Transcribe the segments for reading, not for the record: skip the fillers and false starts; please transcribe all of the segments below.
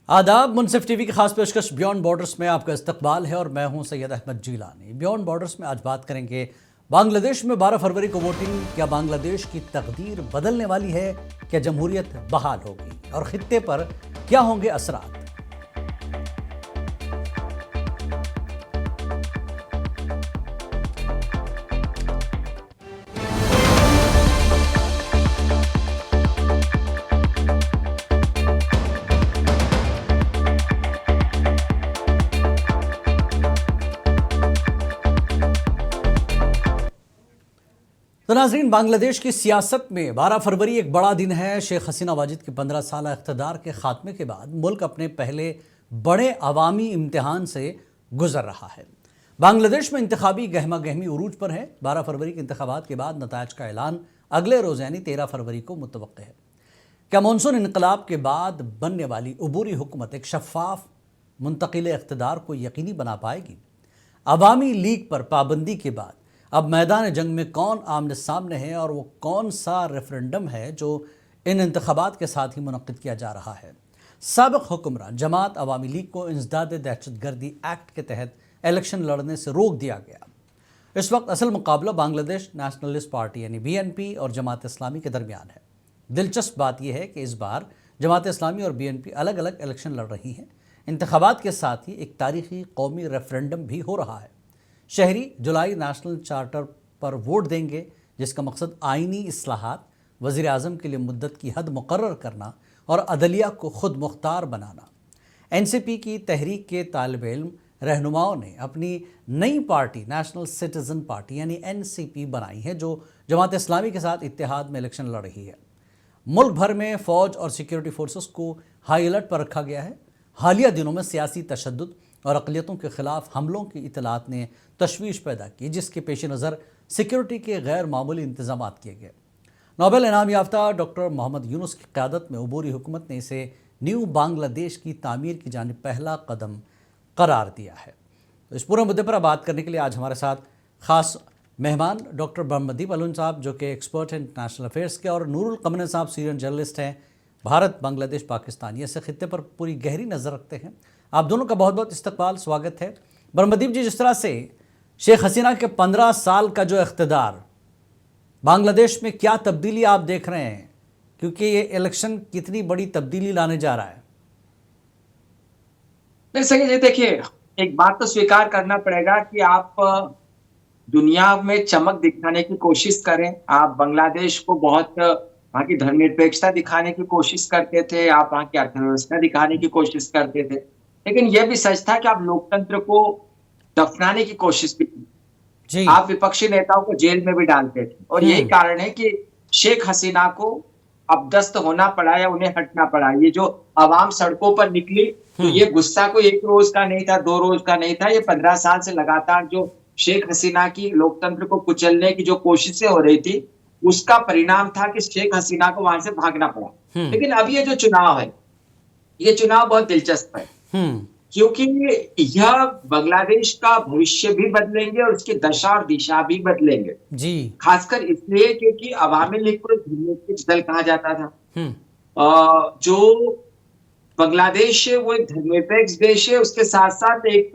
आदाब। मुनसिफ टीवी की खास पेशकश बियॉन्ड बॉर्डर्स में आपका इस्तकबाल है और मैं हूं सैयद अहमद जीलानी। बियॉन्ड बॉर्डर्स में आज बात करेंगे बांग्लादेश में 12 फरवरी को वोटिंग। क्या बांग्लादेश की तकदीर बदलने वाली है? क्या जमहूरियत बहाल होगी और खित्ते पर क्या होंगे असरात? तो नाज़रीन, बांग्लादेश की सियासत में 12 फरवरी एक बड़ा दिन है। शेख हसीना वाजिद के 15 साल इक़्तिदार के खात्मे के बाद मुल्क अपने पहले बड़े अवामी इम्तिहान से गुजर रहा है। बांग्लादेश में इंतखाबी गहमा गहमी उरूज पर है। 12 फरवरी के इंतखाबात के बाद नतायज का ऐलान अगले रोज़ यानी 13 फरवरी को मुतवक्किल है। क्या मानसून इनकलाब के बाद बनने वाली अबूरी हुकूमत एक शफ़ाफ मुंतकिल इक़्तिदार को यकीनी बना पाएगी? अवामी लीग पर पाबंदी के बाद अब मैदान जंग में कौन आमने सामने है और वो कौन सा रेफरेंडम है जो इन इंतखाबात के साथ ही मुनक्किद किया जा रहा है? साबिक़ हुक्मरान जमात अवामी लीग को इंसदाद दहशतगर्दी एक्ट के तहत इलेक्शन लड़ने से रोक दिया गया। इस वक्त असल मुकाबला बांग्लादेश नेशनलिस्ट पार्टी यानी BNP और जमात इस्लामी के दरमियान है। दिलचस्प बात यह है कि इस बार जमात इस्लामी और BNP अलग अलग इलेक्शन लड़ रही हैं। इंतखाबात के साथ ही एक तारीखी कौमी रेफरेंडम भी हो रहा है। शहरी जुलाई नेशनल चार्टर पर वोट देंगे, जिसका मकसद आइनी इस्लाहात, वज़ीर आज़म के लिए मुद्दत की हद मुकर्रर करना और अदलिया को खुद मुख्तार बनाना। NCP की तहरीक के तालिब इल्म रहनुमाओं ने अपनी नई पार्टी नेशनल सिटीज़न पार्टी यानी NCP बनाई है, जो जमात इस्लामी के साथ इत्तेहाद में इलेक्शन लड़ रही है। मुल्क भर में फ़ौज और सिक्योरिटी फोर्सेस को हाई अलर्ट पर रखा गया है। हालिया दिनों में सियासी तशद्दुद और अक़लियतों के ख़िलाफ़ हमलों की इतलात ने तशवीश पैदा की, जिसके पेश नज़र सिक्योरिटी के गैर मामूली इंतजाम किए गए। नोबेल इनाम याफ्ता डॉक्टर मोहम्मद यूनुस की क़यादत में अबूरी हुकूमत ने इसे न्यू बांग्लादेश की तामीर की जानिब पहला कदम करार दिया है। तो इस पूरे मुद्दे पर बात करने के लिए आज हमारे साथ ख़ास मेहमान डॉक्टर ब्रह्मदीप अलुन साहब, जो कि एक्सपर्ट हैं इंटरनेशनल अफेयर्स के, और नूरुल कमर साहब सीनियर जर्नलिस्ट हैं, भारत बांग्लादेश पाकिस्तान ये से खित्ते पर पूरी गहरी नज़र रखते हैं। आप दोनों का बहुत बहुत इस्तकबाल, स्वागत है। ब्रह्मदीप जी, जिस तरह से शेख हसीना के 15 साल का जो इख्तिदार, बांग्लादेश में क्या तब्दीली आप देख रहे हैं, क्योंकि ये इलेक्शन कितनी बड़ी तब्दीली लाने जा रहा है? नहीं, सही है। देखिए, एक बात तो स्वीकार करना पड़ेगा कि आप दुनिया में चमक दिखाने की कोशिश करें, आप बांग्लादेश को बहुत वहाँ की धर्मनिरपेक्षता दिखाने की कोशिश करते थे, आप वहाँ की अर्थव्यवस्था दिखाने की कोशिश करते थे, लेकिन यह भी सच था कि आप लोकतंत्र को दफनाने की कोशिश भी की। आप विपक्षी नेताओं को जेल में भी डालते थे, और यही कारण है कि शेख हसीना को अपदस्थ होना पड़ा या उन्हें हटना पड़ा। ये जो आवाम सड़कों पर निकली, तो ये गुस्सा कोई एक रोज का नहीं था, 2 रोज का नहीं था, ये 15 साल से लगातार जो शेख हसीना की लोकतंत्र को कुचलने की जो कोशिशें हो रही थी, उसका परिणाम था कि शेख हसीना को वहां से भागना पड़ा। लेकिन अब ये जो चुनाव है, ये चुनाव बहुत दिलचस्प है, क्योंकि यह बांग्लादेश का भविष्य भी बदलेंगे और उसकी दशा और दिशा भी बदलेंगे जी। खासकर इसलिए क्योंकि अवामी लीग को धर्मनिरपेक्ष दल कहा जाता था। जो बांग्लादेश है वो एक धर्मनिरपेक्ष देश है, उसके साथ साथ एक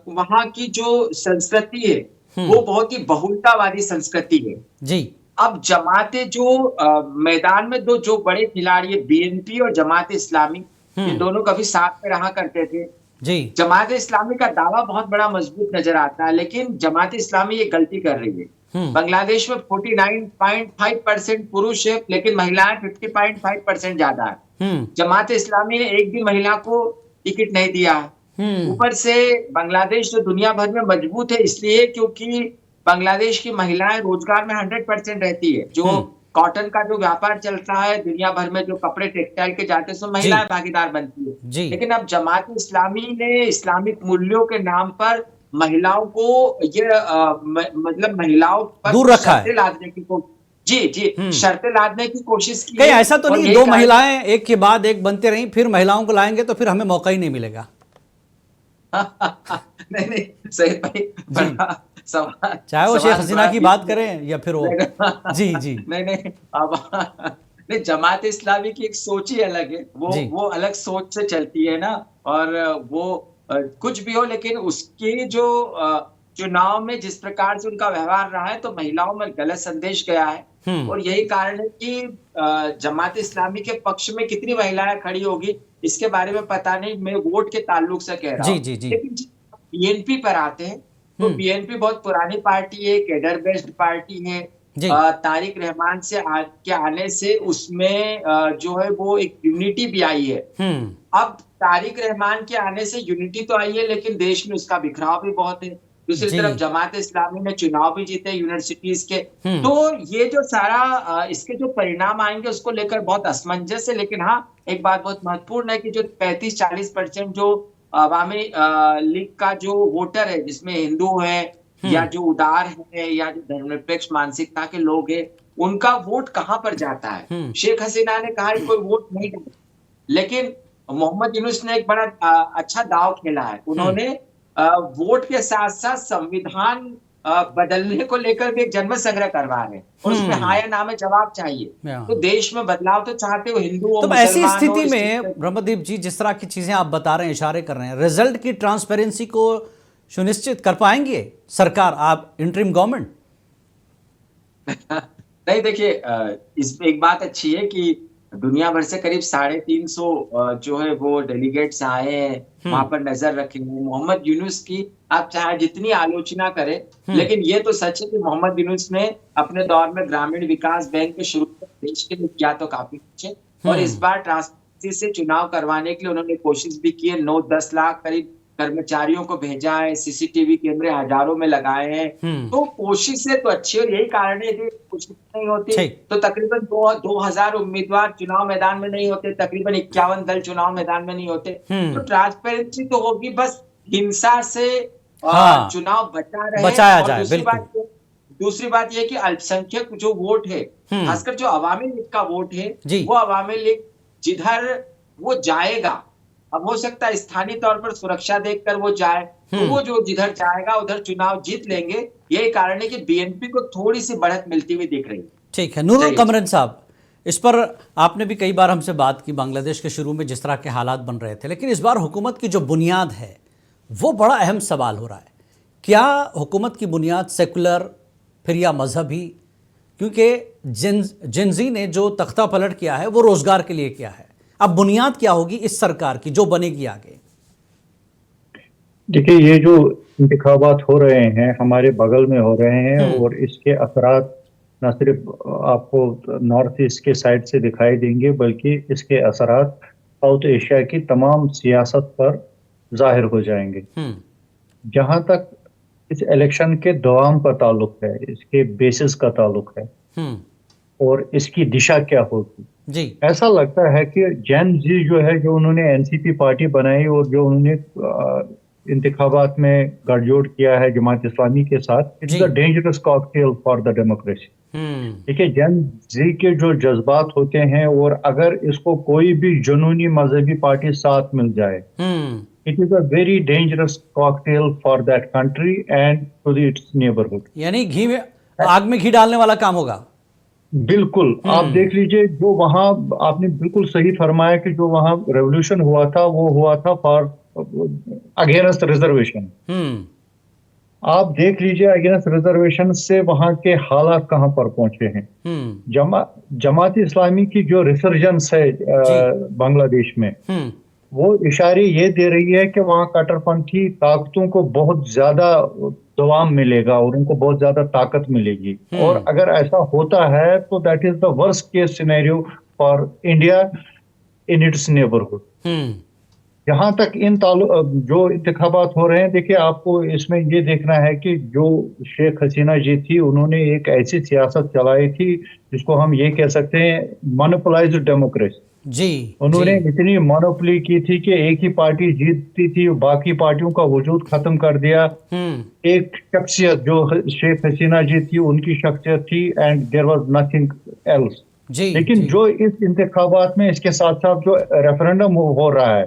वहां की जो संस्कृति है वो बहुत ही बहुलतावादी संस्कृति है जी। अब जमाते जो मैदान में जो बड़े खिलाड़ी है, BNP और जमात इस्लामी, ये दोनों कभी साथ में रहा करते थे जी। जमात इस्लामी का दावा बहुत बड़ा मजबूत नजर आता है, लेकिन जमात इस्लामी ये गलती कर रही है। बांग्लादेश में 49.5% पुरुष है, लेकिन महिलाएं 50.5% ज्यादा है। जमात इस्लामी ने एक भी महिला को टिकट नहीं दिया है। ऊपर से बांग्लादेश जो दुनिया भर में मजबूत है इसलिए क्योंकि बांग्लादेश की महिलाएं रोजगार में 100% रहती है। जो कॉटन का जो व्यापार चलता है दुनिया भर में, जो कपड़े टेक्सटाइल के जाते हैं, उसमें महिलाएं भागीदार बनती है। लेकिन अब जमात इस्लामी ने इस्लामिक मूल्यों के नाम पर महिलाओं को ये मतलब महिलाओं पर दूर रखा है, लादने की जी शर्तें लादने की कोशिश की। ऐसा तो नहीं 2 महिलाएं एक के बाद एक बनते रही, फिर महिलाओं को लाएंगे तो फिर हमें मौका ही नहीं मिलेगा। नहीं, सही भाई, चाहे वो शेख हसीना की बात करें या फिर वो जी। नहीं, अब नहीं, जमात इस्लामी की एक सोच ही अलग है। जी। वो अलग सोच से चलती है ना। और वो कुछ भी हो, लेकिन उसके जो चुनाव में जिस प्रकार से उनका व्यवहार रहा है, तो महिलाओं में गलत संदेश गया है। हम्म। और यही कारण है कि जमात इस्लामी के पक्ष में कितनी महिलाएं खड़ी होगी, इसके बारे में पता नहीं, मैं वोट के ताल्लुक से कह रहा जी हूँ। जी जी। लेकिन बीएनपी पर आते हैं, तो हम्म। बीएनपी बहुत पुरानी पार्टी है, कैडर बेस्ड पार्टी है। जी। तारिक रहमान के आने से उसमें जो है वो एक यूनिटी भी आई है। हम्म। अब तारिक रहमान के आने से यूनिटी तो आई है, लेकिन देश में उसका बिखराव भी बहुत है। दूसरी जी। तरफ जमात इस्लामी ने चुनाव भी जीते यूनिवर्सिटीज के। हम्म। तो ये जो सारा इसके जो परिणाम आएंगे उसको लेकर बहुत असमंजस है। लेकिन हाँ, एक बात बहुत महत्वपूर्ण है कि जो 35-40% जो अवामी लीग का जो वोटर है, जिसमें हिंदू है या हम्म। जो उदार है या जो धर्मनिरपेक्ष मानसिकता के लोग हैं, उनका वोट कहाँ पर जाता है। हम्म। शेख हसीना ने कहा कि कोई वोट नहीं डाला, लेकिन मोहम्मद यूनुस ने एक बड़ा अच्छा दांव खेला है। हम्म। उन्होंने वोट के साथ साथ संविधान बदलने को लेकर भी एक जनमत संग्रह करवा रहे हैं, और उसमें हाँ हम्म। या ना में जवाब चाहिए। या। तो देश में बदलाव तो चाहते हो, हिंदू हो, तो ऐसी मुसलमान हो, स्थिति इस चीज में पे। ब्रह्मदीप जी, जिस तरह की चीजें आप बता रहे हैं, इशारे कर रहे हैं, रिजल्ट की ट्रांसपेरेंसी को सुनिश्चित कर पाएंगे सरकार, आप इंटरिम गवर्नमेंट? नहीं, देखिए, इस एक बात अच्छी है कि दुनिया भर से करीब 350 जो है वो डेलीगेट्स आए हैं, वहां हम्म। पर नजर रखे हैं। मोहम्मद यूनुस की आप चाहे जितनी आलोचना करें, हम्म। लेकिन ये तो सच है कि मोहम्मद यूनुस ने अपने दौर में ग्रामीण विकास बैंक के शुरू में देश के लिए किया तो काफी कुछ है। और इस हम्म। बार ट्रांसपेरेंसी से चुनाव करवाने के लिए उन्होंने कोशिश भी की है। 9-10 लाख करीब कर्मचारियों को भेजा है, सीसीटीवी कैमरे हजारों में लगाए हैं। हम्म। तो कोशिशें तो अच्छी है, और यही कारण है कि कोशिश नहीं होती ठीक। तो तकरीबन 2000 उम्मीदवार चुनाव मैदान में नहीं होते, तकरीबन 51 दल चुनाव मैदान में नहीं होते। तो हम्म। ट्रांसपेरेंसी तो होगी, बस हिंसा से हाँ, चुनाव बचा रहे। बचाया और जाए, बिल्कुल। दूसरी बात यह कि अल्पसंख्यक जो वोट है, हम्म। खासकर जो अवामी लीग का वोट है, जी। वो अवामी लीग जिधर वो जाएगा, अब हो सकता है स्थानीय तौर पर सुरक्षा देखकर वो जाए, तो वो जो जिधर जाएगा उधर चुनाव जीत लेंगे। यही कारण है कि बीएनपी को थोड़ी सी बढ़त मिलती हुई दिख रही है। ठीक है। नूरुल जी। कमरन साहब, इस पर आपने भी कई बार हमसे बात की, बांग्लादेश के शुरू में जिस तरह के हालात बन रहे थे, लेकिन इस बार हुकूमत की जो बुनियाद है वो बड़ा अहम सवाल हो रहा है। क्या हुकूमत की बुनियाद सेकुलर फिर या मजहबी? क्योंकि जिनजी ने जो तख्ता पलट किया है वो रोजगार के लिए किया है। अब बुनियाद क्या होगी इस सरकार की जो बनेगी आगे? देखिए, ये जो इंतखाबात हो रहे हैं हमारे बगल में हो रहे हैं, और इसके असरात न सिर्फ आपको नॉर्थ ईस्ट के साइड से दिखाई देंगे, बल्कि इसके असरात साउथ एशिया की तमाम सियासत पर जाहिर हो जाएंगे। जहां तक इस इलेक्शन के दोआम का ताल्लुक है, इसके बेसिस का ताल्लुक है, और इसकी दिशा क्या होगी, जी। ऐसा लगता है कि जैन जी जो है, जो उन्होंने एनसीपी पार्टी बनाई और जो उन्होंने इंतखाबात में गठजोड़ किया है जमात इस्लामी के साथ, it's a dangerous cocktail for the democracy. देखिए, जैन जी के जो जज्बात होते हैं, और अगर इसको कोई भी जुनूनी मजहबी पार्टी साथ मिल जाए, it is a very dangerous cocktail for that country and to its neighbourhood. यानी घी में आग में घी डालने वाला काम होगा। बिल्कुल। आप देख लीजिए, जो वहां आपने बिल्कुल सही फरमाया कि जो वहां रेवोल्यूशन हुआ था वो हुआ था फॉर अगेंस्ट रिजर्वेशन। आप देख लीजिए, अगेंस्ट रिजर्वेशन से वहां के हालात कहां पर पहुंचे हैं। जमात इस्लामी की जो रिसर्जेंस है बांग्लादेश में, वो इशारे ये दे रही है कि वहां कट्टरपंथी ताकतों को बहुत ज्यादा दवाम मिलेगा और उनको बहुत ज्यादा ताकत मिलेगी। और अगर ऐसा होता है तो that is the worst case scenario for India in its neighbourhood. जहां तक जो इंतखाबात हो रहे हैं, देखिए, आपको इसमें ये देखना है कि जो शेख हसीना जी थी, उन्होंने एक ऐसी सियासत चलाई थी जिसको हम ये कह सकते हैं मोनोपोलाइज्ड डेमोक्रेसी। जी। उन्होंने इतनी मोनोपोली की थी कि एक ही पार्टी जीतती थी, बाकी पार्टियों का वजूद खत्म कर दिया। एक शख्सियत जो शेख हसीना जी थी, उनकी शख्सियत थी, and there was nothing else. लेकिन जो इस इंतखाबात में इसके साथ साथ जो रेफरेंडम हो रहा है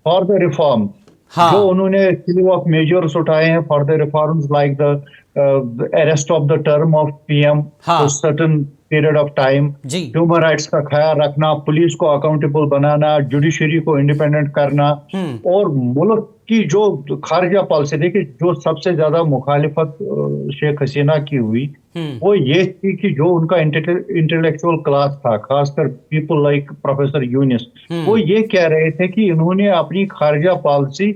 फॉर द रिफॉर्म, जो उन्होंने स्लीव ऑफ मेजर्स उठाए हैं for the reforms, like the arrest of the term of PM for certain period of time, जी ह्यूमन राइट्स का ख्याल रखना, पुलिस को अकाउंटेबल बनाना, जुडिशरी को इंडिपेंडेंट करना, और मुल्क की जो खारजा पॉलिसी, देखिए जो सबसे ज्यादा मुखालिफत शेख हसीना की हुई वो ये थी कि जो उनका इंटेलेक्चुअल क्लास था, खासकर पीपल लाइक प्रोफेसर यूनिस, वो ये कह रहे थे कि इन्होंने अपनी खारजा पॉलिसी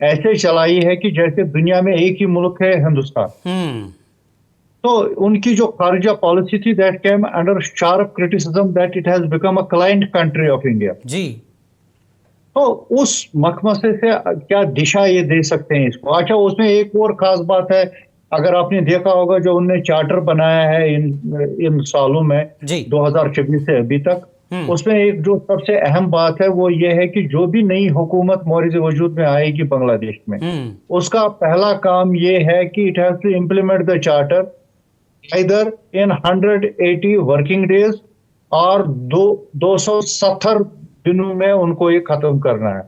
ऐसे चलाई है कि जैसे दुनिया में एक ही मुल्क है, हिंदुस्तान। तो उनकी जो खारजा पॉलिसी थी that came under sharp criticism that it has become a client country of India. जी तो उस मखमसे से क्या दिशा ये दे सकते हैं इसको। अच्छा, उसमें एक और खास बात है, अगर आपने देखा होगा जो उन्होंने चार्टर बनाया है इन सालों में, जी 2026 से अभी तक, उसमें एक जो सबसे अहम बात है वो ये है कि जो भी नई हुकूमत मौरिज वजूद में आएगी बांग्लादेश में, उसका पहला काम ये है कि it has to implement the charter either in 180 working days और 270 दिनों में उनको ये खत्म करना है,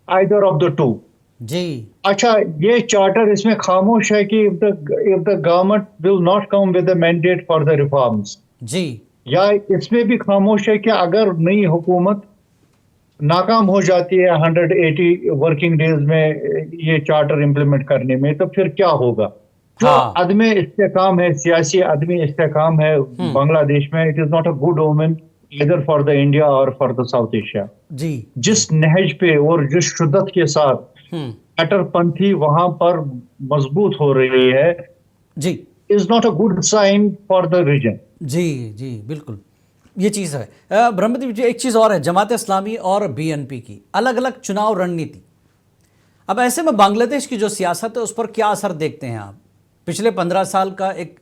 either of the two। जी अच्छा, ये चार्टर इसमें खामोश है कि if the government will not come with a mandate for the reforms, जी या इसमें भी खामोश है कि अगर नई हुकूमत नाकाम हो जाती है 180 वर्किंग डेज में ये चार्टर इंप्लीमेंट करने में, तो फिर क्या होगा। जो हाँ। अदम इस्तेकाम है, सियासी अदम इस्तेकाम है बांग्लादेश में, it is not a good omen इधर फॉर द इंडिया और फॉर द साउथ एशिया। जी जिस नहज पे और जिस शिद्दत के साथ कट्टरपंथी वहां पर मजबूत हो रही है, जी is not a good sign for the region. जी जी बिल्कुल, ये चीज़ है। ब्रह्मदीप जी, एक चीज़ और है, जमात इस्लामी और बीएनपी की अलग अलग चुनाव रणनीति। अब ऐसे में बांग्लादेश की जो सियासत है उस पर क्या असर देखते हैं आप। पिछले 15 साल का एक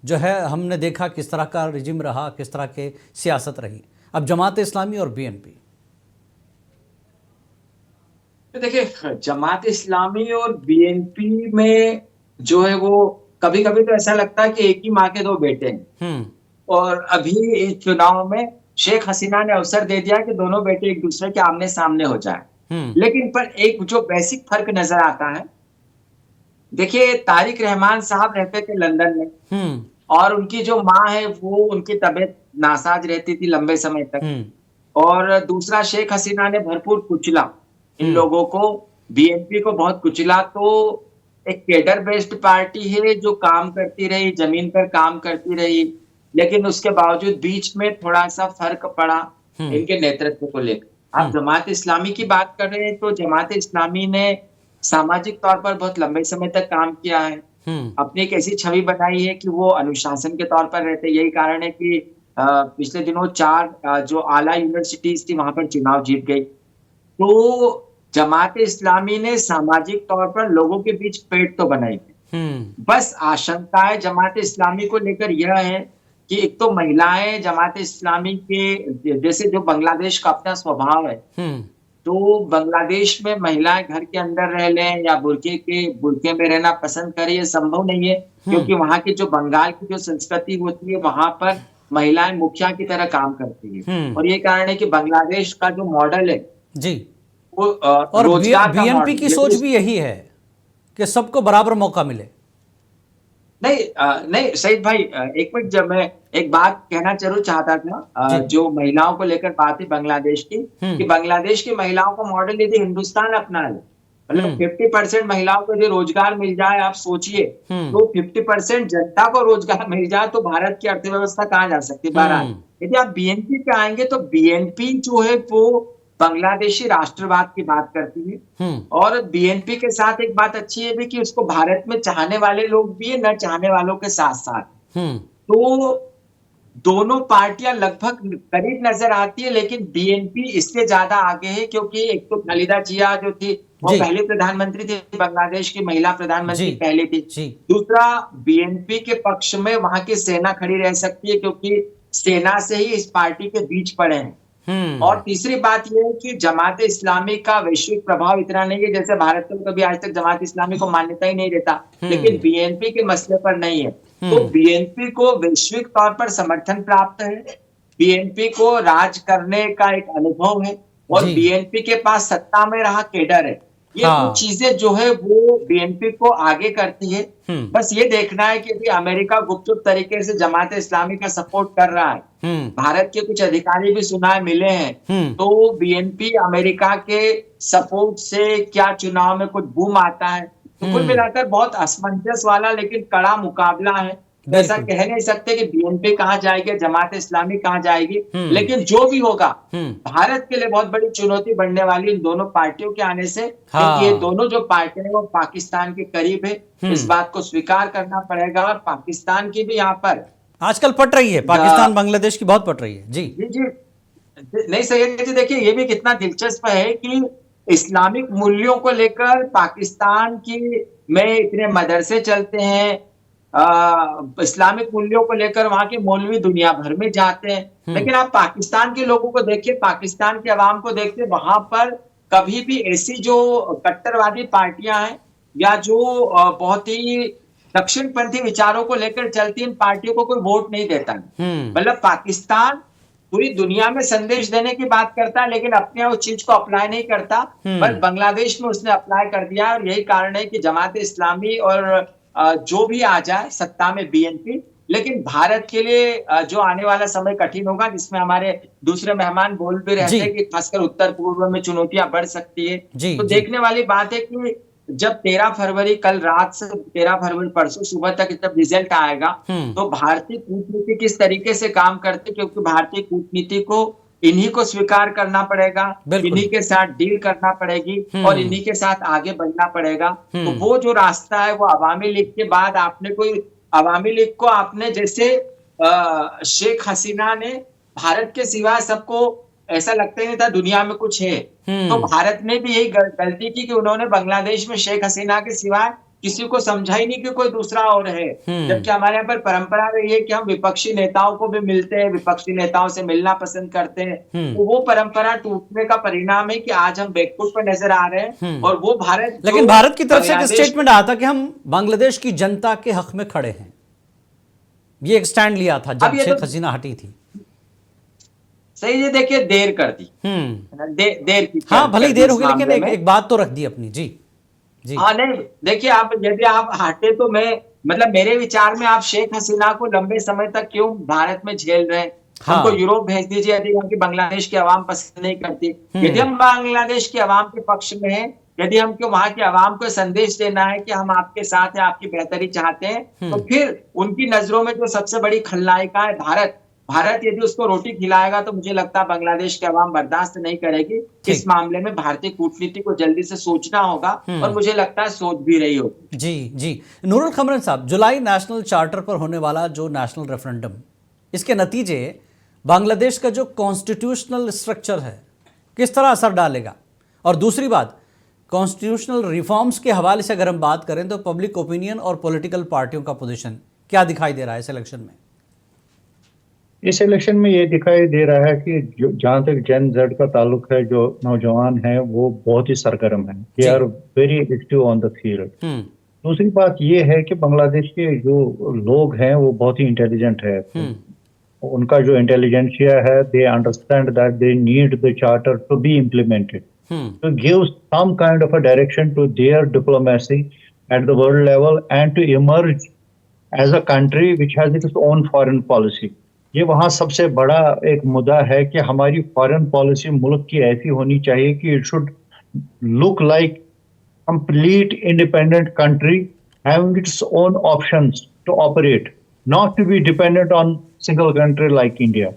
जो है हमने देखा किस तरह का रिजिम रहा, किस तरह के सियासत रही। अब जमात इस्लामी और बीएनपी, तो देखिए जमात इस्लामी और बीएनपी में जो है वो कभी कभी तो ऐसा लगता है कि एक ही माँ के दो बेटे हैं। और अभी इस चुनाव में शेख हसीना ने अवसर दे दिया कि दोनों बेटे एक दूसरे के आमने सामने हो जाए। लेकिन पर एक जो बेसिक फर्क नजर आता है, देखिए तारिक रहमान साहब रहते थे लंदन में, और उनकी जो माँ है वो उनकी तबीयत नासाज रहती थी लंबे समय तक। और दूसरा, शेख हसीना ने भरपूर कुचला इन लोगों को, बीएनपी को बहुत कुचला। तो एक केडर बेस्ड पार्टी है जो काम करती रही, जमीन पर काम करती रही, लेकिन उसके बावजूद बीच में थोड़ा सा फर्क पड़ा इनके नेतृत्व को लेकर। आप जमात इस्लामी की बात कर रहे हैं, तो जमात इस्लामी ने सामाजिक तौर पर बहुत लंबे समय तक काम किया है, अपनी एक ऐसी छवि बनाई है कि वो अनुशासन के तौर पर रहते। यही कारण है कि पिछले दिनों 4 जो आला यूनिवर्सिटीज थी वहां पर चुनाव जीत गई। तो जमात इस्लामी ने सामाजिक तौर पर लोगों के बीच पेट तो बनाई है। बस आशंकाएं जमात इस्लामी को लेकर यह है कि एक तो महिलाएं जमात इस्लामी के, जैसे जो बांग्लादेश का अपना स्वभाव है, तो बांग्लादेश में महिलाएं घर के अंदर रह लें या बुर्के में रहना पसंद करें, ये संभव नहीं है। क्योंकि वहां की जो बंगाल की जो संस्कृति होती है, वहां पर महिलाएं मुखिया की तरह काम करती है। और ये कारण है कि बांग्लादेश का जो मॉडल है जी, वो और रोजगार का बीएनपी मॉडल, की सोच भी यही है कि सबको बराबर मौका मिले। नहीं सईद भाई, एक मिनट, जब मैं एक बात कहना जरूर चाहता था, जो महिलाओं को लेकर बात है बांग्लादेश की, कि बांग्लादेश की महिलाओं का मॉडल यदि हिंदुस्तान अपना ले, मतलब 50% महिलाओं को यदि रोजगार मिल जाए, आप सोचिए, तो 50% जनता को रोजगार मिल जाए तो भारत की अर्थव्यवस्था कहाँ जा सकती है। बहरहाल यदि आप बीएनपी पे आएंगे तो बीएनपी जो है वो बांग्लादेशी राष्ट्रवाद की बात करती है। और बीएनपी के साथ एक बात अच्छी है भी कि उसको भारत में चाहने वाले लोग भी है, न चाहने वालों के साथ साथ। तो दोनों पार्टियां लगभग करीब नजर आती है, लेकिन बीएनपी इससे ज्यादा आगे है, क्योंकि एक तो खालिदा जिया जो थी वो पहले प्रधानमंत्री थी, बांग्लादेश की महिला प्रधानमंत्री पहले थी। दूसरा, बीएनपी के पक्ष में वहां की सेना खड़ी रह सकती है, क्योंकि सेना से ही इस पार्टी के बीच पड़े हैं। और तीसरी बात यह है कि जमात इस्लामी का वैश्विक प्रभाव इतना नहीं है, जैसे भारत तो कभी आज तक जमात इस्लामी को मान्यता ही नहीं देता, लेकिन बीएनपी के मसले पर नहीं है। तो बीएनपी को वैश्विक तौर पर समर्थन प्राप्त है, बीएनपी को राज करने का एक अनुभव है, और बीएनपी के पास सत्ता में रहा केडर है। ये हाँ। कुछ चीजें जो है वो बीएनपी को आगे करती है। बस ये देखना है कि अभी अमेरिका गुपचुप तरीके से जमात इस्लामी का सपोर्ट कर रहा है। भारत के कुछ अधिकारी भी सुनाए मिले हैं। तो बीएनपी अमेरिका के सपोर्ट से क्या चुनाव में कुछ बूम आता है। तो कुल मिलाकर बहुत असमंजस वाला लेकिन कड़ा मुकाबला है। ऐसा कह नहीं सकते कि बीएनपी कहाँ जाएगी, जमात इस्लामी कहाँ जाएगी, लेकिन जो भी होगा भारत के लिए बहुत बड़ी चुनौती बनने वाली इन दोनों पार्टियों के आने से। क्योंकि ये दोनों जो पार्टियां हैं वो पाकिस्तान के करीब है, इस बात को स्वीकार करना पड़ेगा। और पाकिस्तान की भी यहाँ पर आजकल पट रही है, पाकिस्तान बांग्लादेश की बहुत पट रही है। जी जी जी नहीं सही जी। देखिए ये भी कितना दिलचस्प है कि इस्लामिक मूल्यों को लेकर पाकिस्तान की में इतने मदरसे चलते हैं। इस्लामिक मूल्यों को लेकर वहां के मौलवी दुनिया भर में जाते हैं। लेकिन आप पाकिस्तान के लोगों को देखिए, पाकिस्तान के अवाम को देखिए, वहां पर कभी भी ऐसी जो कट्टरवादी पार्टियां हैं या जो बहुत ही दक्षिणपंथी विचारों को लेकर चलती इन पार्टियों को कोई वोट नहीं देता। मतलब पाकिस्तान पूरी दुनिया में संदेश देने की बात करता है लेकिन अपने उस चीज को अप्लाई नहीं करता। पर बांग्लादेश में उसने अप्लाई कर दिया और यही कारण है कि जमात इस्लामी और जो भी आ जाए सत्ता में बीएनपी, लेकिन भारत के लिए जो आने वाला समय कठिन होगा, जिसमें हमारे दूसरे मेहमान बोल भी रहते हैं कि खासकर उत्तर पूर्व में चुनौतियां बढ़ सकती है। तो देखने वाली बात है कि जब 13 फरवरी कल रात से 13 फरवरी परसों सुबह तक जब रिजल्ट आएगा तो भारतीय कूटनीति किस तरीके से काम करते, क्योंकि भारतीय कूटनीति को इन्हीं को स्वीकार करना पड़ेगा, इन्हीं के साथ डील करना पड़ेगी और इन्हीं के साथ आगे बढ़ना पड़ेगा। तो वो जो रास्ता है वो अवामी लीग के बाद आपने कोई अवामी लीग को आपने जैसे शेख हसीना ने भारत के सिवा सबको ऐसा लगता ही नहीं था दुनिया में कुछ है। तो भारत ने भी यही गलती की कि उन्होंने बांग्लादेश में शेख हसीना के सिवा किसी को समझा ही नहीं कि कोई दूसरा और है। जबकि हमारे यहाँ पर परंपरा रही है कि हम विपक्षी नेताओं को भी मिलते हैं, विपक्षी नेताओं से मिलना पसंद करते हैं। तो वो परंपरा टूटने का परिणाम है कि आज हम बैकफुट पर नजर आ रहे हैं। और वो भारत, लेकिन भारत की तरफ से एक स्टेटमेंट आया था कि हम बांग्लादेश की जनता के हक में खड़े हैं। ये एक स्टैंड लिया था जब शेख हसीना हटी थी। सही है, देखिए देर कर दी, देर की। हाँ भले ही देर होगी लेकिन एक बात तो रख दी अपनी। जी जी हाँ नहीं देखिए, आप यदि आप हटे तो मैं मतलब मेरे विचार में आप शेख हसीना को लंबे समय तक क्यों भारत में झेल रहे हैं। हाँ। उनको यूरोप भेज दीजिए यदि उनकी बांग्लादेश की आवाम पसंद नहीं करती। यदि हम बांग्लादेश की आवाम के पक्ष में हैं, यदि हमको वहां की आवाम को संदेश देना है कि हम आपके साथ हैं, आपकी बेहतरी चाहते हैं, तो फिर उनकी नजरों में जो सबसे बड़ी खलनायिका है भारत यदि उसको रोटी खिलाएगा तो मुझे लगता है बांग्लादेश की आवाम बर्दाश्त नहीं करेगी। इस मामले में भारतीय कूटनीति को जल्दी से सोचना होगा और मुझे लगता है सोच भी रही होगी। जी नूरुल खमरन साहब, जुलाई नेशनल चार्टर पर होने वाला जो नेशनल रेफरेंडम, इसके नतीजे बांग्लादेश का जो कॉन्स्टिट्यूशनल स्ट्रक्चर है किस तरह असर डालेगा? और दूसरी बात, कॉन्स्टिट्यूशनल रिफॉर्म्स के हवाले से अगर हम बात करें तो पब्लिक ओपिनियन और पॉलिटिकल पार्टियों का पोजीशन क्या दिखाई दे रहा है इस इलेक्शन में? इस इलेक्शन में ये दिखाई दे रहा है कि जहां तक जेन जेड का ताल्लुक है, जो नौजवान है वो बहुत ही सरगर्म है। They are very active on the field. दूसरी बात ये है कि बांग्लादेश के जो लोग हैं वो बहुत ही इंटेलिजेंट है। उनका जो इंटेलिजेंसिया है, they understand that they need the charter to be implemented to give some kind of a direction to their diplomacy at the world level and to emerge as a country which has its own foreign policy. ये वहाँ सबसे बड़ा एक मुद्दा है कि हमारी foreign policy मुल्क की ऐसी होनी चाहिए कि it should look like complete independent country having its own options to operate, not to be dependent on single country like India.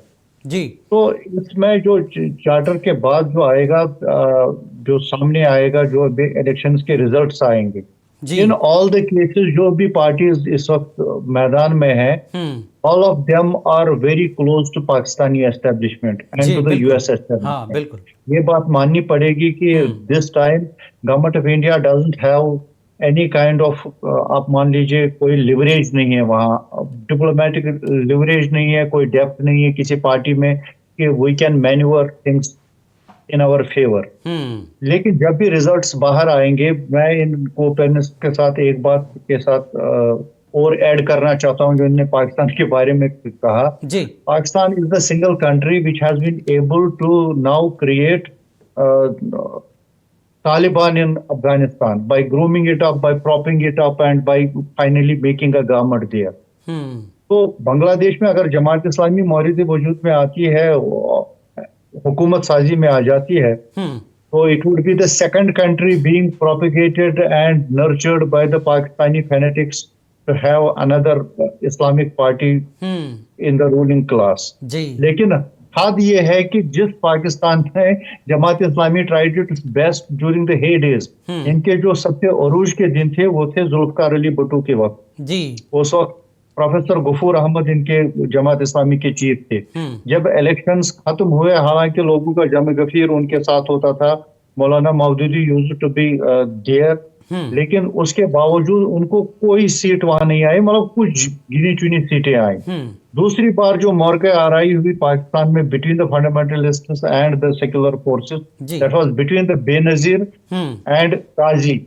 जी तो इसमें जो चार्टर के बाद जो आएगा, जो सामने आएगा, जो इलेक्शंस के रिजल्ट्स आएंगे, इन ऑल द केसेस जो भी पार्टीज इस वक्त मैदान में है, all of them are very close to Pakistani establishment and to the US establishment. बिल्कुल ये बात माननी पड़ेगी कि this time government of India doesn't have any kind of, आप मान लीजिए कोई लिवरेज नहीं है वहाँ, डिप्लोमेटिक लिवरेज नहीं है, कोई डेप्थ नहीं है किसी पार्टी में कि we can manoeuvre things in our favour. लेकिन जब भी रिजल्ट्स बाहर आएंगे, मैं इन कोपेनिस के साथ एक बात के साथ और ऐड करना चाहता हूँ जो इन्होंने पाकिस्तान के बारे में कहा। Pakistan is the single country which has been able to now create Taliban in Afghanistan, by grooming it up, by propping it up, and by finally making a government there. तो बांग्लादेश में अगर जमात इस्लामी मौजूद वजूद में आती है, हुकूमत साजी में आ जाती है, तो it would be the second country being propagated and nurtured by the Pakistani fanatics to have another Islamic party in the ruling class. जी लेकिन हाथ ये है कि जिस पाकिस्तान में Jamaat Islami tried its best during the heydays, इनके जो सबसे अरूज के दिन थे वो थे जुल्फकार अली भुट्टो के वक्त। जी उस वक्त प्रोफेसर गफूर अहमद इनके जमात इस्लामी के चीफ थे। जब इलेक्शंस खत्म हुए, हालांकि लोगों का जम गफीर उनके साथ होता था, Maulana Maududi used to be there, लेकिन उसके बावजूद उनको कोई सीट वहां नहीं आई, मतलब कुछ गिनी चुनी सीटें आई। दूसरी बार जो मौके आराई हुई पाकिस्तान में between the fundamentalists and the secular forces, that was between the Benazir and Qazi.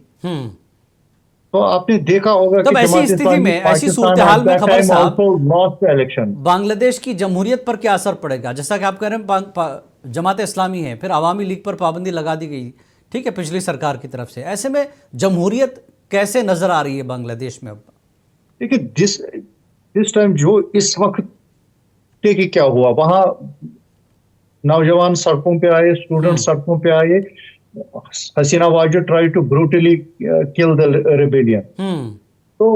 तो आपने देखा होगा तब ऐसी स्थिति में, ऐसी सूरत हाल में खबर साहब, इलेक्शन बांग्लादेश की जमहूरियत पर क्या असर पड़ेगा? जैसा कि आप कह रहे हैं जमात इस्लामी है, फिर अवामी लीग पर पाबंदी लगा दी गई, ठीक है, पिछली सरकार की तरफ से। ऐसे में जमहूरियत कैसे नजर आ रही है बांग्लादेश में अब? देखिए, दिस टाइम जो इस वक्त देखिए क्या हुआ, वहां नौजवान सड़कों पे आए, स्टूडेंट सड़कों पे आए, Hasina Wajed try to brutally kill the rebellion. तो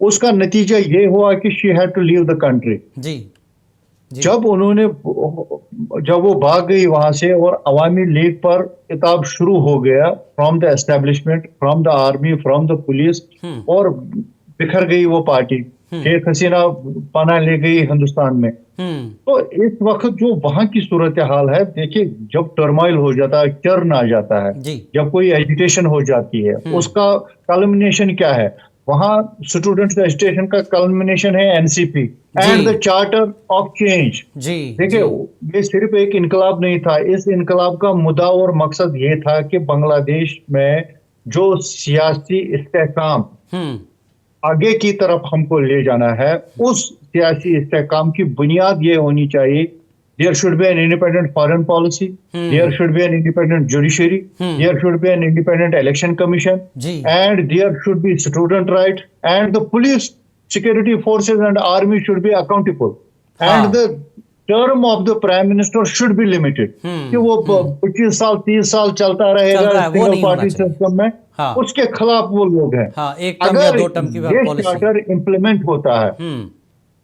उसका नतीजा ये हुआ कि she had to leave the country. जी जब वो भाग गई वहां से और अवामी लीग पर किताब शुरू हो गया, from the establishment, from the army, from the police, और बिखर गई वो पार्टी। शेख हसीना पनाह ले गई हिंदुस्तान में। तो इस वक्त जो वहां की सूरत हाल है, देखिए, जब टर्माइल हो जाता है, टर्न आ जाता है, जब कोई एजिटेशन हो जाती है, उसका कल्मिनेशन क्या है? वहां स्टूडेंट्स एजिटेशन का कल्मिनेशन है NCP and the charter of change. देखिए, ये सिर्फ एक इनकलाब नहीं था, इस इनकलाब का मुद्दा और मकसद ये था कि बांग्लादेश में जो सियासी इस्तेहकाम आगे की तरफ हमको ले जाना है, उस सियासी इस्तेहकाम की बुनियाद ये होनी चाहिए, there should be an independent foreign policy, there should be an independent judiciary, there should be an independent election commission, and there should be student right, and the police, security forces and army should be accountable, and the term of the prime minister should be limited. कि वो 25 साल 30 साल चलता रहेगा single party system में, उसके खिलाफ वो लोग हैं। अगर ये चार्टर इम्प्लीमेंट होता है,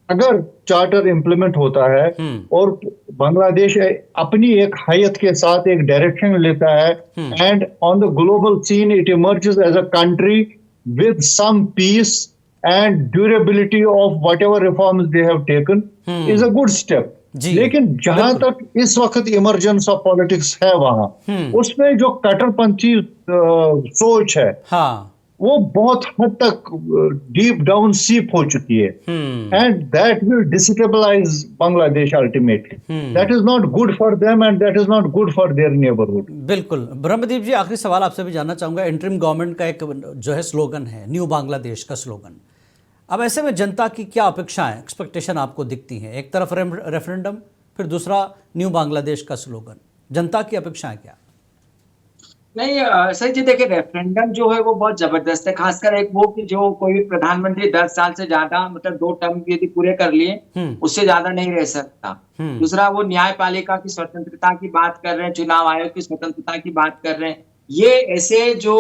अगर चार्टर इम्प्लीमेंट होता है और बांग्लादेश अपनी एक हैयत के साथ एक डायरेक्शन लेता है, and on the global scene it emerges as a country with some peace and durability of whatever reforms they have taken is a good step. लेकिन जहां तक इस वक्त इमरजेंस ऑफ पॉलिटिक्स है वहां, उसमें जो कट्टरपंथी सोच है, वो बहुत हद तक डीप डाउन सीप हो चुकी है, and that will destabilise Bangladesh ultimately. That is not good for them and that is not good for their neighbourhood. बिल्कुल। ब्रह्मदीप जी, आखिरी सवाल आपसे भी जानना चाहूंगा। इंटरिम गवर्नमेंट का एक जो है स्लोगन है, न्यू बांग्लादेश का स्लोगन। अब ऐसे में जनता की क्या अपेक्षाएं, एक्सपेक्टेशन आपको दिखती हैं? एक तरफ रेफरेंडम, फिर दूसरा न्यू बांग्लादेश का स्लोगन, जनता की अपेक्षाएं क्या? नहीं सर जी, देखिए, रेफरेंडम जो है वो बहुत जबरदस्त है, खासकर एक वो कि जो कोई प्रधानमंत्री 10 साल से ज्यादा, मतलब 2 टर्म यदि पूरे कर लिए, उससे ज्यादा नहीं रह सकता। दूसरा, वो न्यायपालिका की स्वतंत्रता की बात कर रहे हैं, चुनाव आयोग की स्वतंत्रता की बात कर रहे हैं। ये ऐसे जो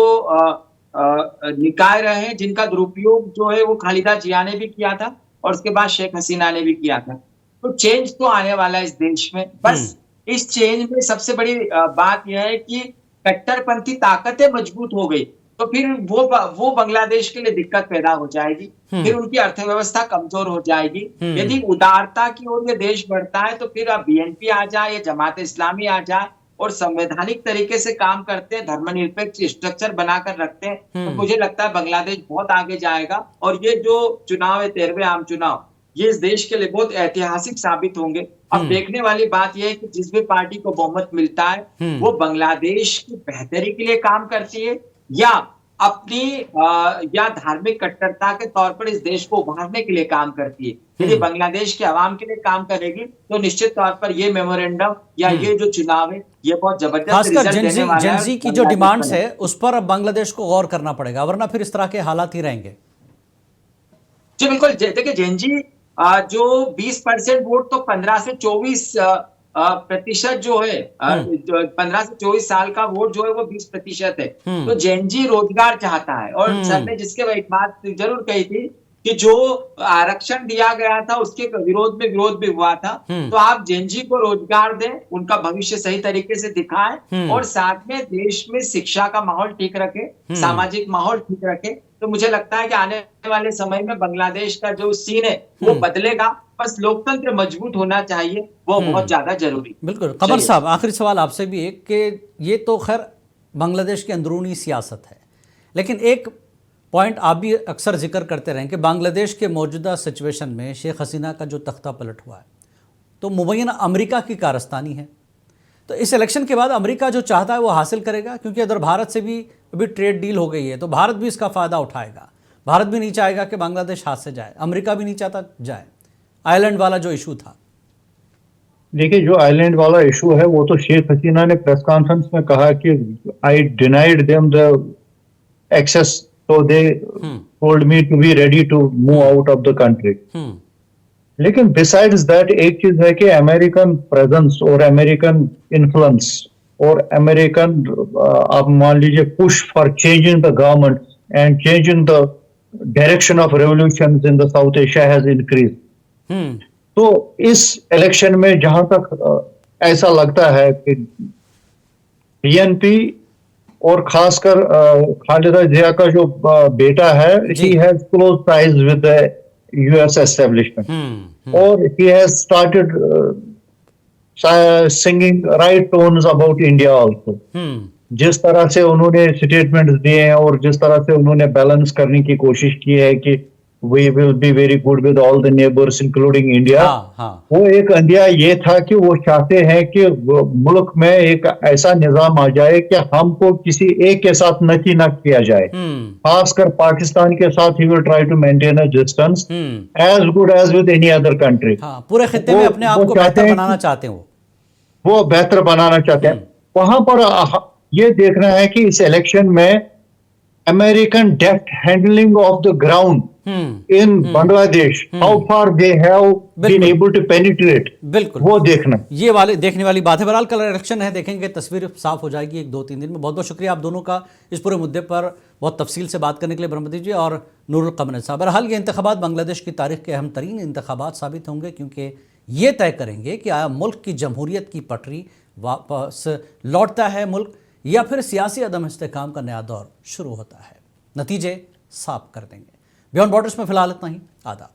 निकाय रहे हैं जिनका दुरुपयोग जो है वो खालिदा जिया ने भी किया था और उसके बाद शेख हसीना ने भी किया था। तो चेंज तो आने वाला है इस देश में। बस इस चेंज में सबसे बड़ी बात यह है कि कट्टरपंथी ताकतें मजबूत हो गई, तो फिर वो बांग्लादेश के लिए दिक्कत पैदा हो जाएगी, फिर उनकी अर्थव्यवस्था कमजोर हो जाएगी। यदि उदारता की ओर ये देश बढ़ता है तो फिर अब बीएनपी आ जाए या जमात इस्लामी आ जाए और संवैधानिक तरीके से काम करते हैं, धर्मनिरपेक्ष स्ट्रक्चर बनाकर रखते हैं, तो मुझे लगता है बांग्लादेश बहुत आगे जाएगा। और ये जो चुनाव है, 13वें आम चुनाव, ये इस देश के लिए बहुत ऐतिहासिक साबित होंगे। अब देखने वाली बात यह है कि जिस भी पार्टी को बहुमत मिलता है वो बांग्लादेश की बेहतरी के लिए काम करती है या अपनी या धार्मिक कट्टरता के तौर पर इस देश को उभारने के लिए काम करती है। यदि बांग्लादेश के अवाम के लिए काम करेगी तो निश्चित तौर पर ये मेमोरेंडम या ये जो चुनाव है ये बहुत जबरदस्त खासकर रिजल्ट देने वाला है। जेंजी की जो डिमांड्स है उस पर अब बांग्लादेश को गौर करना पड़ेगा, वरना फिर इस तरह के हालात ही रहेंगे। जी बिल्कुल, देखिए जेनजी जो 20% वोट तो 15 से 24 प्रतिशत जो है, 15 से 24 साल का वोट जो है वो 20% है। तो जेनजी रोजगार चाहता है और सर ने जिसके एक बात जरूर कही थी कि जो आरक्षण दिया गया था उसके विरोध भी हुआ था। तो आप जेनजी को रोजगार दें, उनका भविष्य सही तरीके से दिखाएं और साथ में देश में शिक्षा का माहौल ठीक रखें, सामाजिक माहौल ठीक रखें। तो मुझे लगता है कि आने वाले समय में बांग्लादेश का जो सीन है वो बदलेगा। बस लोकतंत्र मजबूत होना चाहिए, वो बहुत ज्यादा जरूरी। बिल्कुल। कमर साहब, आखिरी सवाल आपसे भी एक कि ये तो खैर बांग्लादेश की अंदरूनी सियासत है, लेकिन एक पॉइंट आप भी अक्सर जिक्र करते रहें कि बांग्लादेश के मौजूदा सिचुएशन में शेख हसीना का जो तख्ता पलट हुआ है तो मुबैना अमेरिका की कारस्तानी है। तो इस इलेक्शन के बाद अमेरिका जो चाहता है वो हासिल करेगा, क्योंकि अगर भारत से भी अभी ट्रेड डील हो गई है तो भारत भी इसका फ़ायदा उठाएगा। भारत भी नहीं चाहेगा कि बांग्लादेश हाथ से जाए, अमेरिका भी नहीं चाहता जाए। आइलैंड वाला जो इशू था, देखिए जो आइलैंड वाला इशू है वो तो शेख हसीना ने प्रेस कॉन्फ्रेंस में कहा कि I denied them the access, so they told me to be ready to move out of the country. लेकिन besides that एक चीज है कि अमेरिकन प्रेजेंस और अमेरिकन इन्फ्लुएंस और अमेरिकन आप मान लीजिए push for changing the government and changing the direction of revolution in the South Asia has increase. तो इस इलेक्शन में जहां तक ऐसा लगता है कि बीएनपी और खासकर खालिदा जिया का जो बेटा है, he has close ties with the US establishment और he has started singing right tones about India also। जिस तरह से उन्होंने स्टेटमेंट्स दिए हैं और जिस तरह से उन्होंने बैलेंस करने की कोशिश की है कि we will be very good with all the neighbors including India, वो एक अंदिया ये था कि वो चाहते हैं कि मुल्क में एक ऐसा निजाम आ जाए कि हमको किसी एक के साथ नकी न किया जाए। खासकर पाकिस्तान के साथ he will try to maintain a distance as good as with any other country। पूरे खित्ते में अपने आप को बेहतर बनाना चाहते हैं, वो बेहतर बनाना चाहते हैं। वहां पर ये देखना है कि इस इलेक्शन में American deft handling of the ground in Bangladesh, how far they have been able to penetrate, बिल्कुल वो देखना, ये वाले देखने वाली बात है। बहरहाल कल इलेक्शन है, देखेंगे, तस्वीर साफ हो जाएगी 1-2-3 दिन में। बहुत बहुत शुक्रिया आप दोनों का इस पूरे मुद्दे पर बहुत तफसील से बात करने के लिए, ब्रह्मदीप जी और नूरुल कमर साहब। बहरहाल ये इंतखाबात बांग्लादेश की तारीख के अहम तरीन इंतखाबात साबित होंगे, क्योंकि ये तय करेंगे कि आया मुल्क की जमहूरियत की पटरी वापस लौटता है मुल्क, या फिर सियासी अदम इस्तेहकाम का नया दौर शुरू होता है। नतीजे साफ कर देंगे। बियॉन्ड बॉर्डर्स में फिलहाल इतना ही। आदाब।